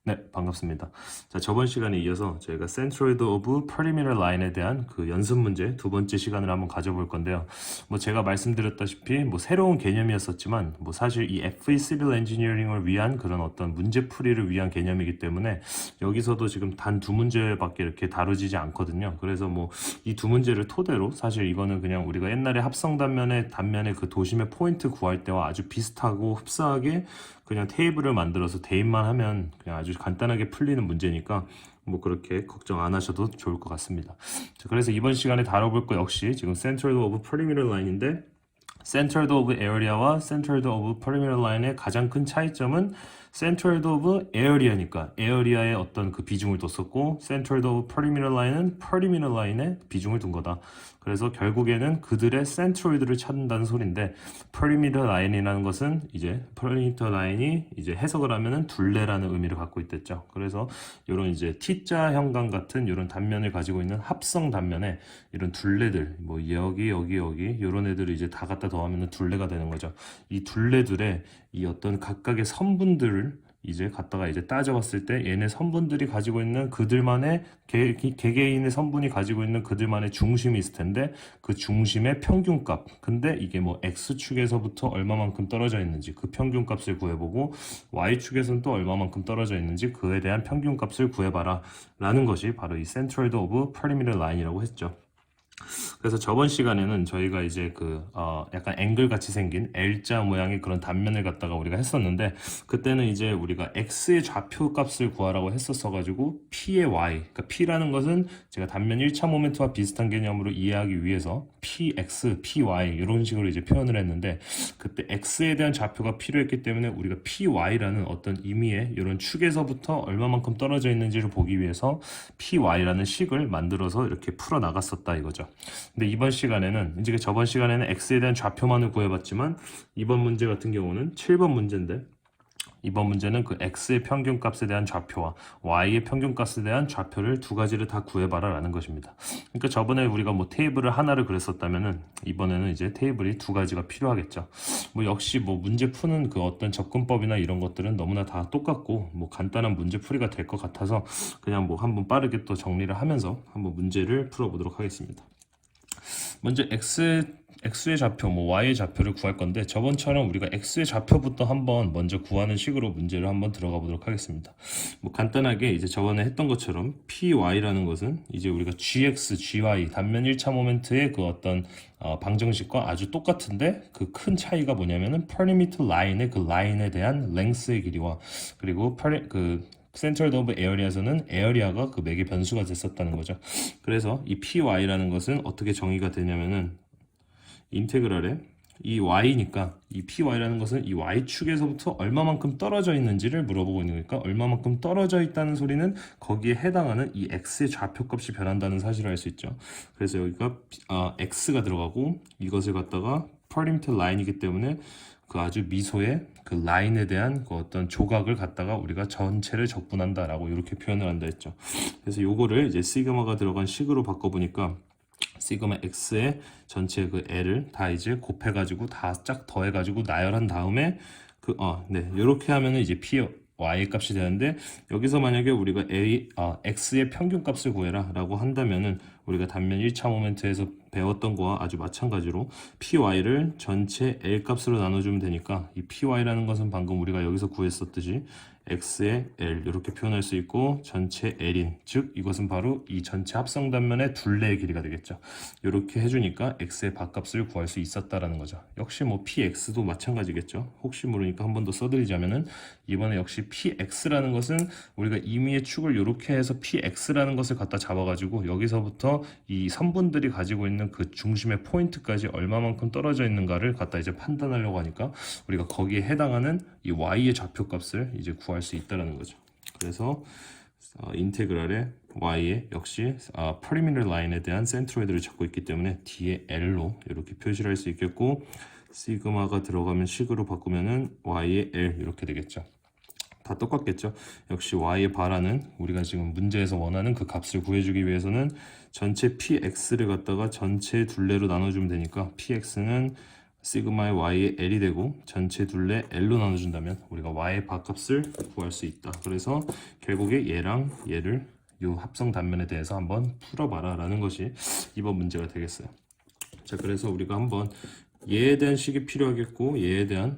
네, 반갑습니다. 자, 저번 시간에 이어서 저희가 Centroid of Perimeter Line에 대한 그 연습 문제 두 번째 시간을 한번 가져볼 건데요. 뭐 제가 말씀드렸다시피 뭐 새로운 개념이었었지만 뭐 사실 이 FE Civil Engineering을 위한 그런 어떤 문제풀이를 위한 개념이기 때문에 여기서도 지금 단 두 문제밖에 이렇게 다루지지 않거든요. 그래서 뭐 이 두 문제를 토대로 사실 이거는 그냥 우리가 옛날에 합성 단면의 그 도심의 포인트 구할 때와 아주 비슷하고 흡사하게 그냥 테이블을 만들어서 대입만 하면 그냥 아주 간단하게 풀리는 문제니까 뭐 그렇게 걱정 안 하셔도 좋을 것 같습니다. 자, 그래서 이번 시간에 다뤄볼 거 역시 지금 Centered of Perimeter Line인데 Centered of Area와 Centered of Perimeter Line의 가장 큰 차이점은 Centered of Area니까 Area의 어떤 그 비중을 뒀었고 Centered of Perimeter Line은 Perimeter Line에 비중을 둔 거다. 그래서 결국에는 그들의 센트로이드를 찾는다는 소린데 Perimeter Line이라는 것은 이제 Perimeter Line이 이제 해석을 하면은 둘레라는 의미를 갖고 있댔죠. 그래서 이런 이제 T자 형광 같은 이런 단면을 가지고 있는 합성 단면에 이런 둘레들 뭐 여기 이런 애들을 이제 다 갖다 더하면 둘레가 되는 거죠. 이 둘레들의 이 어떤 각각의 선분들을 이제 갖다가 이제 따져봤을 때 얘네 선분들이 가지고 있는 그들만의 개개인의 선분이 가지고 있는 그들만의 중심이 있을 텐데 그 중심의 평균값 근데 이게 뭐 x축에서부터 얼마만큼 떨어져 있는지 그 평균값을 구해보고 y축에서는 또 얼마만큼 떨어져 있는지 그에 대한 평균값을 구해봐라 라는 것이 바로 이 Centroid of Perimeter Line이라고 했죠. 그래서 저번 시간에는 저희가 이제 약간 앵글 같이 생긴 L자 모양의 그런 단면을 갖다가 우리가 했었는데 그때는 이제 우리가 X의 좌표 값을 구하라고 했었어가지고 P의 Y 그러니까 P라는 것은 제가 단면 1차 모멘트와 비슷한 개념으로 이해하기 위해서 PX, PY 이런 식으로 이제 표현을 했는데 그때 X에 대한 좌표가 필요했기 때문에 우리가 PY라는 어떤 의미의 이런 축에서부터 얼마만큼 떨어져 있는지를 보기 위해서 PY라는 식을 만들어서 이렇게 풀어 나갔었다 이거죠. 근데 이번 시간에는 이제 저번 시간에는 x에 대한 좌표만을 구해봤지만 이번 문제 같은 경우는 7번 문제인데 이번 문제는 그 x의 평균값에 대한 좌표와 y의 평균값에 대한 좌표를 두 가지를 다 구해봐라 라는 것입니다. 그러니까 저번에 우리가 뭐 테이블을 하나를 그렸었다면은 이번에는 이제 테이블이 두 가지가 필요하겠죠. 뭐 역시 뭐 문제 푸는 그 어떤 접근법이나 이런 것들은 너무나 다 똑같고 뭐 간단한 문제 풀이가 될 것 같아서 그냥 뭐 한번 빠르게 또 정리를 하면서 한번 문제를 풀어보도록 하겠습니다. 먼저 x의 좌표, 뭐 y의 좌표를 구할 건데 저번처럼 우리가 x의 좌표부터 한번 먼저 구하는 식으로 문제를 한번 들어가 보도록 하겠습니다. 뭐 간단하게 이제 저번에 했던 것처럼 py라는 것은 이제 우리가 gx, gy 단면 1차 모멘트의 그 어떤 방정식과 아주 똑같은데 그 큰 차이가 뭐냐면은 perimeter line의 그 라인에 대한 length의 길이와 그리고 Centered of Area에서는 area가 그 맥의 변수가 됐었다는 거죠. 그래서 이 py라는 것은 어떻게 정의가 되냐면은 인테그랄에 이 y니까 이 py라는 것은 이 y축에서부터 얼마만큼 떨어져 있는지를 물어보고 있는 거니까 얼마만큼 떨어져 있다는 소리는 거기에 해당하는 이 x의 좌표값이 변한다는 사실을 알 수 있죠. 그래서 여기가 x가 들어가고 이것을 갖다가 perimeter line이기 때문에 그 아주 미소의 그 라인에 대한 그 어떤 조각을 갖다가 우리가 전체를 적분한다라고 이렇게 표현을 한다 했죠. 그래서 요거를 이제 시그마가 들어간 식으로 바꿔보니까 시그마 x의 전체 그 l을 다 이제 곱해가지고 다 짝 더해가지고 나열한 다음에 요렇게 하면은 이제 p y의 값이 되는데 여기서 만약에 우리가 x의 평균값을 구해라 라고 한다면은 우리가 단면 1차 모멘트에서 배웠던 거와 아주 마찬가지로 py를 전체 l 값으로 나눠주면 되니까 이 py라는 것은 방금 우리가 여기서 구했었듯이 x의 l 이렇게 표현할 수 있고 전체 l인 즉 이것은 바로 이 전체 합성 단면의 둘레의 길이가 되겠죠. 이렇게 해주니까 x의 밥값을 구할 수 있었다라는 거죠. 역시 뭐 px도 마찬가지겠죠. 혹시 모르니까 한 번 더 써드리자면은 이번에 역시 px라는 것은 우리가 임의의 축을 이렇게 해서 px라는 것을 갖다 잡아가지고 여기서부터 이 선분들이 가지고 있는 그 중심의 포인트까지 얼마만큼 떨어져 있는가를 갖다 이제 판단하려고 하니까 우리가 거기에 해당하는 이 y의 좌표값을 이제 구할 수 있다는 거죠. 그래서 인테그랄에 y의 역시 perimeter line에 대한 센트로이드를 찾고 있기 때문에 뒤에 l로 이렇게 표시를 할 수 있겠고 시그마가 들어가면 식으로 바꾸면은 y의 l 이렇게 되겠죠. 다 똑같겠죠. 역시 y의 바라는 우리가 지금 문제에서 원하는 그 값을 구해주기 위해서는 전체 px를 갖다가 전체 둘레로 나눠주면 되니까 px는 시그마의 y의 l이 되고 전체 둘레 l로 나눠준다면 우리가 y의 바값을 구할 수 있다. 그래서 결국에 얘랑 얘를 이 합성 단면에 대해서 한번 풀어봐라 라는 것이 이번 문제가 되겠어요. 자, 그래서 우리가 한번 얘에 대한 식이 필요하겠고 얘에 대한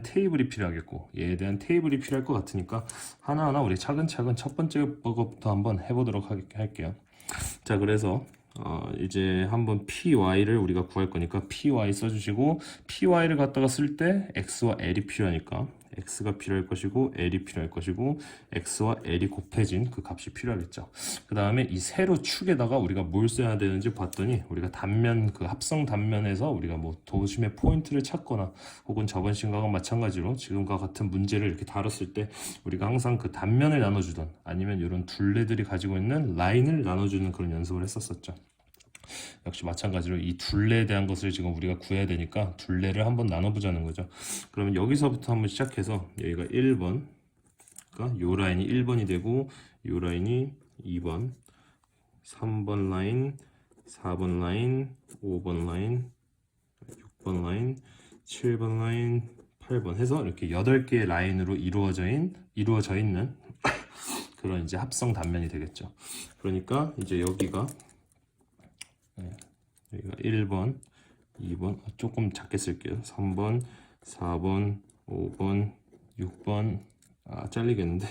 테이블이 필요하겠고 얘에 대한 테이블이 필요할 것 같으니까 하나하나 우리 차근차근 첫 번째 거부터 한번 해보도록 할게요. 자, 그래서 이제 한번 py를 우리가 구할 거니까 py 써주시고, py를 갖다가 쓸 때 x와 l이 필요하니까 x가 필요할 것이고 l이 필요할 것이고 x와 l이 곱해진 그 값이 필요하겠죠. 그 다음에 이 세로 축에다가 우리가 뭘 써야 되는지 봤더니 우리가 단면, 그 합성 단면에서 우리가 뭐 도심의 포인트를 찾거나 혹은 저번 시간과 마찬가지로 지금과 같은 문제를 이렇게 다뤘을 때 우리가 항상 그 단면을 나눠주던 아니면 이런 둘레들이 가지고 있는 라인을 나눠주는 그런 연습을 했었었죠. 역시 마찬가지로 이 둘레에 대한 것을 지금 우리가 구해야 되니까 둘레를 한번 나눠보자는 거죠. 그러면 여기서부터 한번 시작해서 여기가 1번, 그러니까 요 라인이 1번이 되고 요 라인이 2번, 3번 라인, 4번 라인, 5번 라인, 6번 라인, 7번 라인, 8번 해서 이렇게 8개의 라인으로 이루어져 있는 그런 이제 합성 단면이 되겠죠. 그러니까 이제 여기가 1번, 2번, 조금 작게 쓸게요. 3번, 4번, 5번, 6번, 잘리겠는데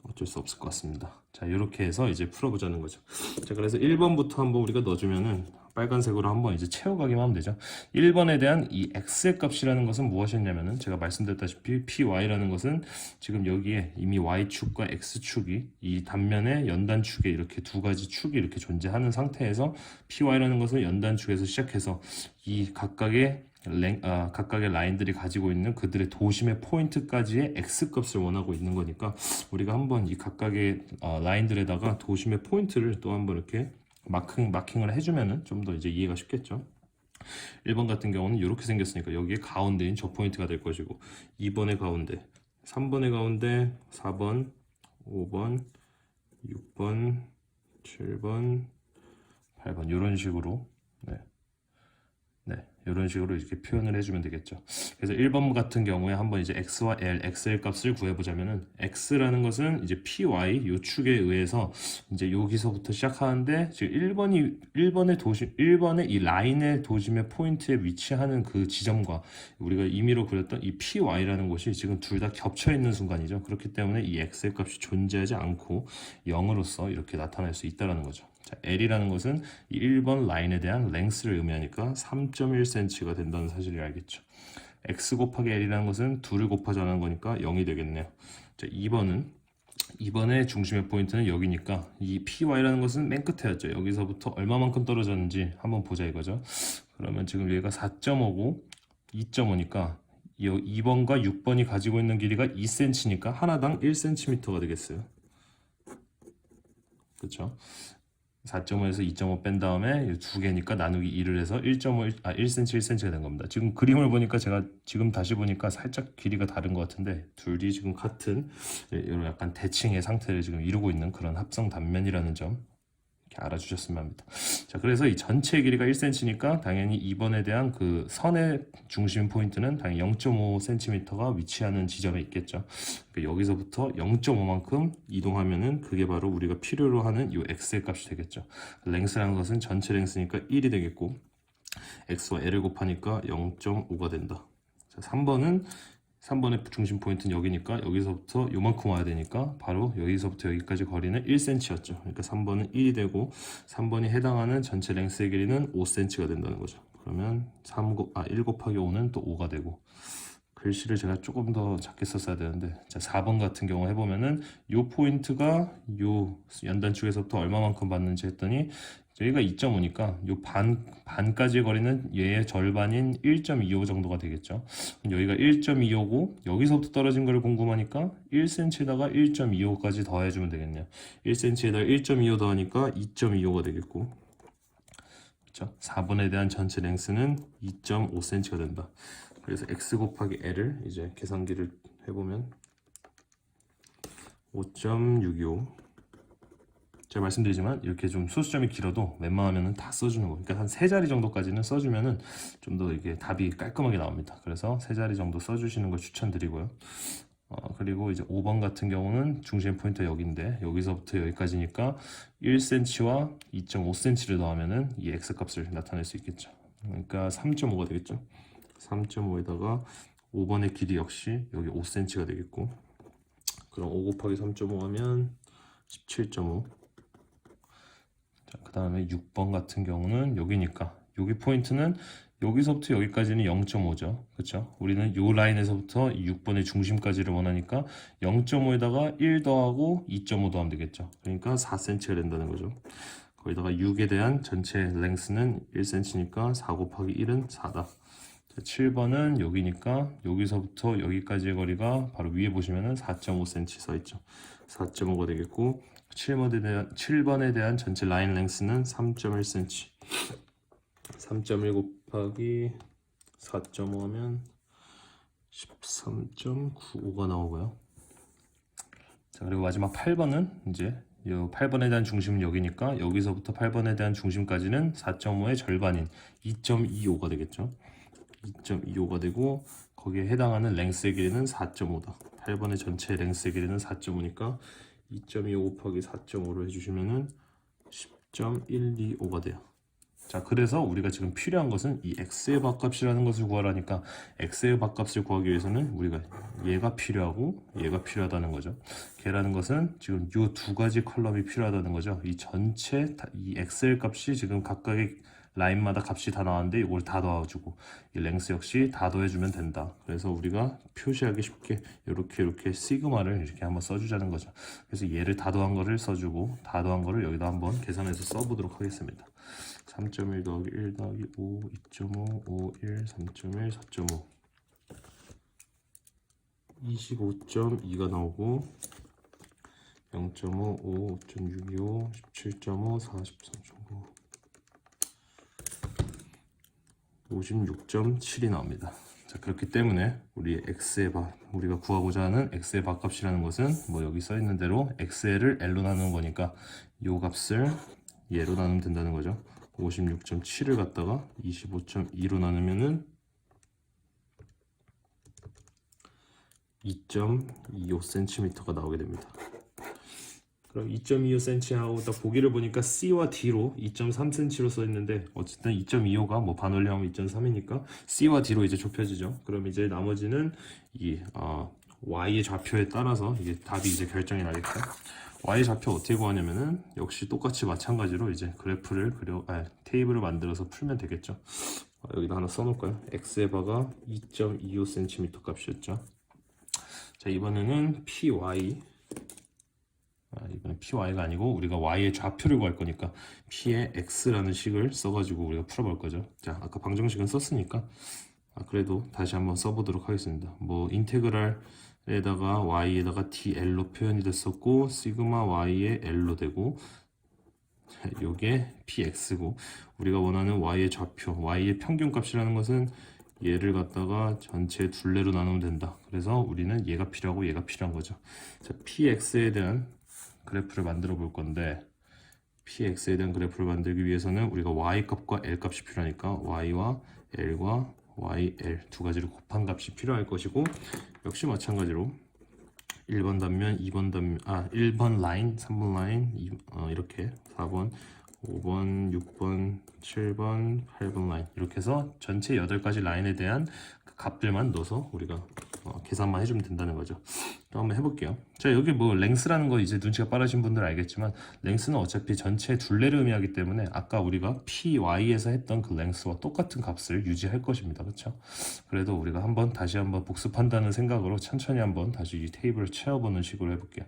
어쩔 수 없을 것 같습니다. 자, 이렇게 해서 이제 풀어보자는 거죠. 자, 그래서 1번부터 한번 우리가 넣어주면은 빨간색으로 한번 이제 채워가기만 하면 되죠. 1번에 대한 이 x의 값이라는 것은 무엇이었냐면은 제가 말씀드렸다시피 py라는 것은 지금 여기에 이미 y축과 x축이 이 단면의 연단축에 이렇게 두 가지 축이 이렇게 존재하는 상태에서 py라는 것은 연단축에서 시작해서 이 각각의 라인들이 가지고 있는 그들의 도심의 포인트까지의 x값을 원하고 있는 거니까 우리가 한번 이 각각의 라인들에다가 도심의 포인트를 또 한번 이렇게 마킹을 해주면은 좀 더 이제 이해가 쉽겠죠. 1번 같은 경우는 이렇게 생겼으니까 여기에 가운데인 저 포인트가 될 것이고 2번의 가운데, 3번의 가운데, 4번, 5번, 6번, 7번, 8번 이런 식으로 이런 식으로 이렇게 표현을 해주면 되겠죠. 그래서 1번 같은 경우에 한번 이제 x와 xl 값을 구해보자면은 x라는 것은 이제 py 요 축에 의해서 이제 여기서부터 시작하는데 지금 1번의 이 라인의 도심의 포인트에 위치하는 그 지점과 우리가 임의로 그렸던 이 py라는 곳이 지금 둘 다 겹쳐 있는 순간이죠. 그렇기 때문에 이 x의 값이 존재하지 않고 0으로서 이렇게 나타날 수 있다는 거죠. 자, L이라는 것은 이 1번 라인에 대한 랭스를 의미하니까 3.1cm가 된다는 사실을 알겠죠. X 곱하기 L이라는 것은 2를 곱하자는 거니까 0이 되겠네요. 자, 2번의 중심의 포인트는 여기니까 이 PY라는 것은 맨 끝에였죠. 여기서부터 얼마만큼 떨어졌는지 한번 보자 이거죠. 그러면 지금 여기가 4.5고 2.5니까 2번과 6번이 가지고 있는 길이가 2cm니까 하나당 1cm가 되겠어요. 그렇죠? 4.5에서 2.5 뺀 다음에 두 개니까 나누기 2를 해서 1cm, 1cm가 된 겁니다. 지금 그림을 보니까 제가 지금 다시 보니까 살짝 길이가 다른 것 같은데 둘이 지금 같은 이런 약간 대칭의 상태를 지금 이루고 있는 그런 합성 단면이라는 점 이렇게 알아주셨으면 합니다. 자, 그래서 이 전체 길이가 1cm니까 당연히 2번에 대한 그 선의 중심 포인트는 당연히 0.5cm가 위치하는 지점에 있겠죠. 그러니까 여기서부터 0.5만큼 이동하면은 그게 바로 우리가 필요로 하는 이 x의 값이 되겠죠. 랭스라는 것은 전체 랭스니까 1이 되겠고 x와 l을 곱하니까 0.5가 된다. 자, 3번의 중심 포인트는 여기니까 여기서부터 요만큼 와야 되니까 바로 여기서부터 여기까지 거리는 1cm였죠. 그러니까 3번은 1이 되고 3번이 해당하는 전체 랭스의 길이는 5cm가 된다는 거죠. 그러면 1 곱하기 5는 또 5가 되고 글씨를 제가 조금 더 작게 썼어야 되는데 자, 4번 같은 경우 해보면은 요 포인트가 요 연단축에서부터 얼마만큼 받는지 했더니 여기가 2.5니까 요 반까지의 거리는 얘의 절반인 1.25 정도가 되겠죠. 여기가 1.25고 여기서부터 떨어진 거를 궁금하니까 1cm에다가 1.25까지 더해주면 되겠네요. 1cm에다가 1.25 더하니까 2.25가 되겠고 그렇죠? 4번에 대한 전체 랭스는 2.5cm가 된다. 그래서 x 곱하기 l을 이제 계산기를 해보면 5.625 제가 말씀드리지만 이렇게 좀 소수점이 길어도 웬만하면은 다 써주는 거. 그러니까 한 세 자리 정도까지는 써주면은 좀 더 이게 답이 깔끔하게 나옵니다. 그래서 세 자리 정도 써주시는 걸 추천드리고요. 그리고 이제 5번 같은 경우는 중심 포인트 여기인데 여기서부터 여기까지니까 1cm와 2.5cm를 더하면은 이 x 값을 나타낼 수 있겠죠. 그러니까 3.5가 되겠죠. 3.5에다가 5번의 길이 역시 여기 5cm가 되겠고, 그럼 5 곱하기 3.5 하면 17.5. 자, 그 다음에 6번 같은 경우는 여기니까 여기 포인트는 여기서부터 여기까지는 0.5죠. 그렇죠? 우리는 이 라인에서부터 6번의 중심까지를 원하니까 0.5에다가 1 더하고 2.5 더하면 되겠죠. 그러니까 4cm가 된다는 거죠. 거기다가 6에 대한 전체 랭스는 1cm니까 4 곱하기 1은 4다. 7번은 여기니까 여기서부터 여기까지의 거리가 바로 위에 보시면은 4.5cm 써 있죠. 4.5가 되겠고, 7번에 대한 전체 라인 랭스는 3.1cm. 3.1 곱하기 4.5 하면 13.95가 나오고요. 자, 그리고 마지막 8번은 이제 이 8번에 대한 중심은 여기니까 여기서부터 8번에 대한 중심까지는 4.5의 절반인 2.25가 되겠죠. 2.25가 되고, 거기에 해당하는 랭스의 길이는 4.5다. 8번의 전체 랭스의 길이는 4.5니까 2.25 곱하기 4.5를 해주시면은 10.125가 돼요. 자, 그래서 우리가 지금 필요한 것은 이 x의 밥값이라는 것을 구하라니까 x의 밥값을 구하기 위해서는 우리가 얘가 필요하고 얘가 필요하다는 거죠. 걔라는 것은 지금 이 두 가지 컬럼이 필요하다는 거죠. 이 전체 이 엑셀 값이 지금 각각의 라인마다 값이 다 나왔는데 이걸 다 넣어주고 이 랭스 역시 다 더해주면 된다. 그래서 우리가 표시하기 쉽게 이렇게 시그마를 이렇게 한번 써주자는 거죠. 그래서 얘를 다 더한 거를 써주고 다 더한 거를 여기다 한번 계산해서 써보도록 하겠습니다. 3.1 더하기 1 더하기 5, 2.5, 5, 1, 3.1, 4.5 25.2가 나오고 0.5, 5, 5.625, 17.5, 43.9 56.7이 나옵니다. 자, 그렇기 때문에 우리가 구하고자 하는 x의 밥값이라는 것은 뭐 여기 써 있는 대로 x를 l로 나누는 거니까 이 값을 얘로 나누면 된다는 거죠. 56.7을 갖다가 25.2로 나누면은 2.25cm가 나오게 됩니다. 그럼 2.25cm하고 딱 보기를 보니까 C와 D로 2.3cm로 써 있는데 어쨌든 2.25가 뭐 반올림하면 2.3이니까 C와 D로 이제 좁혀지죠. 그럼 이제 나머지는 이 Y의 좌표에 따라서 이게 답이 이제 결정이 나겠죠. Y 좌표 어떻게 구하냐면은 역시 똑같이 마찬가지로 이제 그래프를 테이블을 만들어서 풀면 되겠죠. 여기다 하나 써놓을까요? X의 바가 2.25cm 값이었죠. 자, 이번에는 PY. 이번엔 PY가 아니고 우리가 Y의 좌표를 구할 거니까 P의 X라는 식을 써가지고 우리가 풀어볼 거죠. 자, 아까 방정식은 썼으니까 그래도 다시 한번 써보도록 하겠습니다. 뭐 인테그랄에다가 Y에다가 DL로 표현이 됐었고 시그마 Y의 L로 되고, 요게 PX고 우리가 원하는 Y의 좌표, Y의 평균값이라는 것은 얘를 갖다가 전체 둘레로 나누면 된다. 그래서 우리는 얘가 필요하고 얘가 필요한 거죠. 자, PX에 대한 그래프를 만들어 볼 건데, PX에 대한 그래프를 만들기 위해서는 우리가 Y값과 L값이 필요하니까 Y와 L과 YL 두 가지를 곱한 값이 필요할 것이고, 역시 마찬가지로 1번 단면, 1번 라인, 3번 라인, 이렇게 4번, 5번, 6번, 7번, 8번 라인 이렇게 해서 전체 8가지 라인에 대한 그 값들만 넣어서 우리가 계산만 해주면 된다는 거죠. 또 한번 해볼게요. 자, 여기 뭐 랭스라는 거 이제 눈치가 빠르신 분들은 알겠지만 랭스는 어차피 전체 둘레를 의미하기 때문에 아까 우리가 PY에서 했던 그 랭스와 똑같은 값을 유지할 것입니다. 그렇죠? 그래도 우리가 다시 한번 복습한다는 생각으로 천천히 한번 다시 이 테이블을 채워보는 식으로 해볼게요.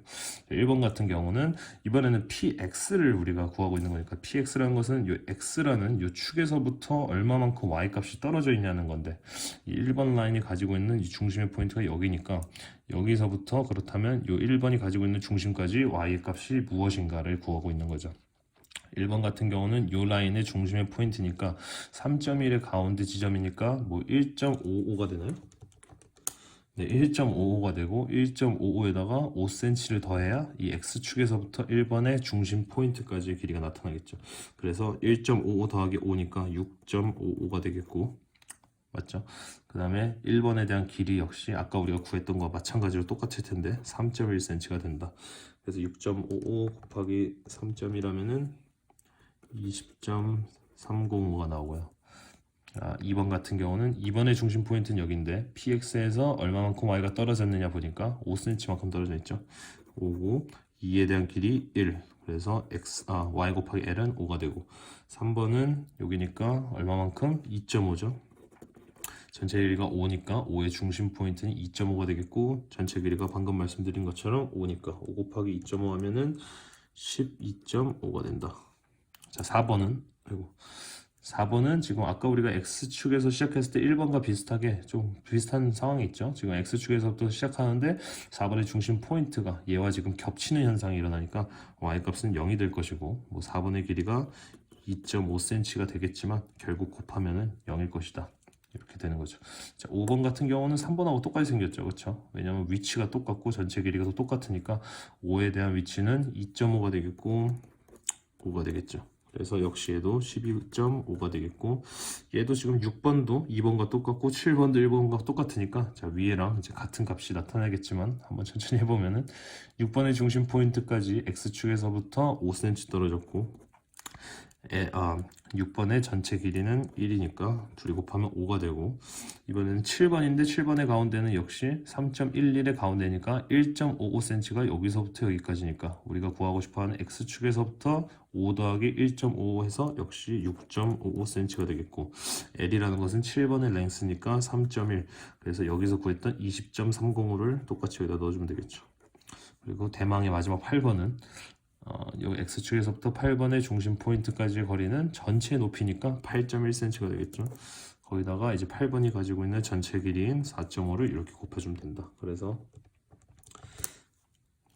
1번 같은 경우는 이번에는 PX를 우리가 구하고 있는 거니까 PX라는 것은 이 X라는 이 축에서부터 얼마만큼 Y 값이 떨어져 있냐는 건데, 이 1번 라인이 가지고 있는 이 중심의 포인트가 여기니까 여기서부터 그렇다면 이 1번이 가지고 있는 중심까지 Y의 값이 무엇인가를 구하고 있는 거죠. 1번 같은 경우는 이 라인의 중심의 포인트니까 3.1의 가운데 지점이니까 뭐 1.55가 되나요? 네, 1.55가 되고 1.55에다가 5cm를 더해야 이 x축에서부터 1번의 중심 포인트까지의 길이가 나타나겠죠. 그래서 1.55 더하기 5니까 6.55가 되겠고, 맞죠? 그 다음에 1번에 대한 길이 역시 아까 우리가 구했던 거와 마찬가지로 똑같을 텐데 3.1cm가 된다. 그래서 6.55 곱하기 3.1하면은 20.305가 나오고요. 2번 같은 경우는 2번의 중심 포인트는 여기인데 px에서 얼마만큼 y가 떨어졌느냐 보니까 5cm만큼 떨어져 있죠. 5고 2에 대한 길이 1. 그래서 y 곱하기 l은 5가 되고, 3번은 여기니까 얼마만큼? 2.5죠. 전체 길이가 5니까 5의 중심 포인트는 2.5가 되겠고, 전체 길이가 방금 말씀드린 것처럼 5니까 5 곱하기 2.5 하면은 12.5가 된다. 자, 4번은 지금 아까 우리가 X축에서 시작했을 때 1번과 비슷하게 좀 비슷한 상황이 있죠. 지금 X축에서부터 시작하는데 4번의 중심 포인트가 얘와 지금 겹치는 현상이 일어나니까 Y값은 0이 될 것이고, 뭐 4번의 길이가 2.5cm가 되겠지만 결국 곱하면은 0일 것이다. 이렇게 되는 거죠. 자, 5번 같은 경우는 3번하고 똑같이 생겼죠. 그렇죠? 왜냐면 위치가 똑같고 전체 길이가 똑같으니까 5에 대한 위치는 2.5가 되겠고 5가 되겠죠. 그래서 역시 얘도 12.5가 되겠고, 얘도 지금 6번도 2번과 똑같고 7번도 1번과 똑같으니까 자, 위에랑 이제 같은 값이 나타나겠지만 한번 천천히 해보면은 6번의 중심 포인트까지 x축에서부터 5cm 떨어졌고, 6번의 전체 길이는 1이니까 둘이 곱하면 5가 되고, 이번에는 7번인데 7번의 가운데는 역시 3.11의 가운데니까 1.55cm가 여기서부터 여기까지니까 우리가 구하고 싶어하는 x축에서부터 5 더하기 1.5 해서 역시 6.55cm가 되겠고, L이라는 것은 7번의 랭스니까 3.1, 그래서 여기서 구했던 20.305를 똑같이 여기다 넣어주면 되겠죠. 그리고 대망의 마지막 8번은 여기 x축에서부터 8번의 중심 포인트까지의 거리는 전체 높이니까 8.1cm가 되겠죠. 거기다가 이제 8번이 가지고 있는 전체 길이인 4.5를 이렇게 곱해주면 된다. 그래서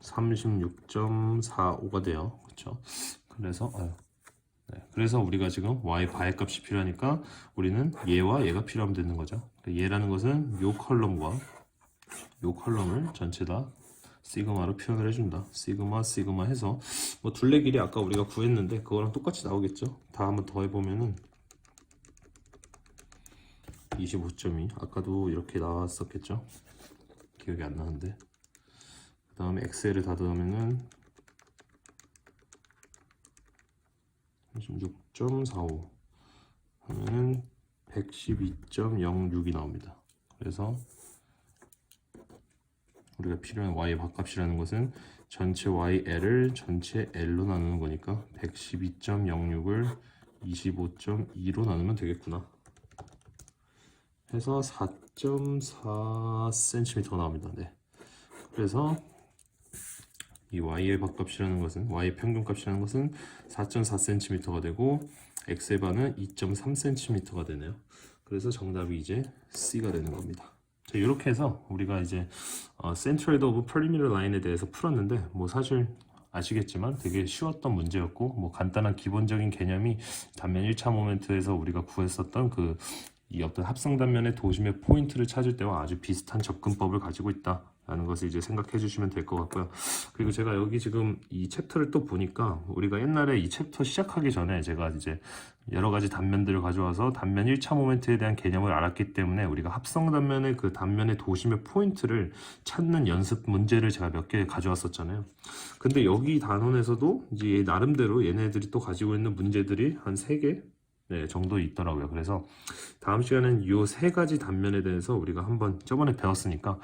36.45가 돼요. 그렇죠? 그래서 우리가 지금 y 바의 값이 필요하니까 우리는 얘와 얘가 필요하면 되는 거죠. 얘라는 것은 요 컬럼과 요 컬럼을 전체 다 시그마로 표현을 해준다. 시그마 해서 뭐 둘레 길이 아까 우리가 구했는데 그거랑 똑같이 나오겠죠. 다 한번 더 해보면은 25.2, 아까도 이렇게 나왔었겠죠. 기억이 안 나는데, 그 다음에 엑셀을 다 넣으면은 36.45 하면은 112.06이 나옵니다. 그래서 우리가 필요한 y 밥값이라는 것은 전체 yL을 전체 L로 나누는 거니까 112.06을 25.2로 나누면 되겠구나. 해서 4.4cm 나옵니다. 네. 그래서 이 y의 밥값이라는 것은, y의 평균값이라는 것은 4.4cm가 되고 x의 반은 2.3cm가 되네요. 그래서 정답이 이제 C가 되는 겁니다. 자, 이렇게 해서 우리가 이제 센트로이드 오브 페리미터 라인에 대해서 풀었는데, 뭐 사실 아시겠지만 되게 쉬웠던 문제였고, 뭐 간단한 기본적인 개념이 단면 1차 모멘트에서 우리가 구했었던 이 어떤 합성 단면의 도심의 포인트를 찾을 때와 아주 비슷한 접근법을 가지고 있다 라는 것을 이제 생각해 주시면 될 것 같고요. 그리고 제가 여기 지금 이 챕터를 또 보니까 우리가 옛날에 이 챕터 시작하기 전에 제가 이제 여러 가지 단면들을 가져와서 단면 1차 모멘트에 대한 개념을 알았기 때문에 우리가 합성 단면의 그 단면의 도심의 포인트를 찾는 연습 문제를 제가 몇 개 가져왔었잖아요. 근데 여기 단원에서도 이제 나름대로 얘네들이 또 가지고 있는 문제들이 한 3개 정도 있더라고요. 그래서 다음 시간에는 이 3가지 단면에 대해서 우리가 한번 저번에 배웠으니까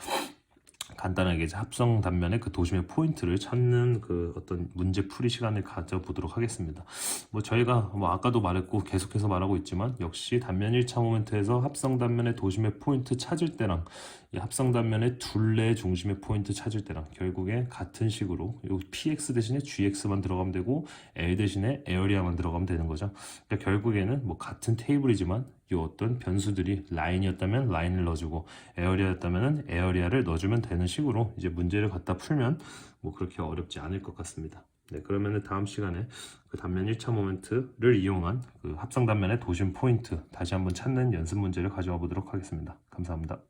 간단하게 이제 합성 단면의 그 도심의 포인트를 찾는 그 어떤 문제 풀이 시간을 가져보도록 하겠습니다. 뭐 저희가 뭐 아까도 말했고 계속해서 말하고 있지만 역시 단면 1차 모멘트에서 합성 단면의 도심의 포인트 찾을 때랑 이 합성 단면의 둘레의 중심의 포인트 찾을 때랑 결국에 같은 식으로 요 px 대신에 gx만 들어가면 되고 L 대신에 에어리아만 들어가면 되는 거죠. 그러니까 결국에는 뭐 같은 테이블이지만 이 어떤 변수들이 라인이었다면 라인을 넣어주고 에어리아였다면 에어리아를 넣어주면 되는 식으로 이제 문제를 갖다 풀면 뭐 그렇게 어렵지 않을 것 같습니다. 네, 그러면은 다음 시간에 그 단면 1차 모멘트를 이용한 그 합성 단면의 도심 포인트 다시 한번 찾는 연습 문제를 가져와 보도록 하겠습니다. 감사합니다.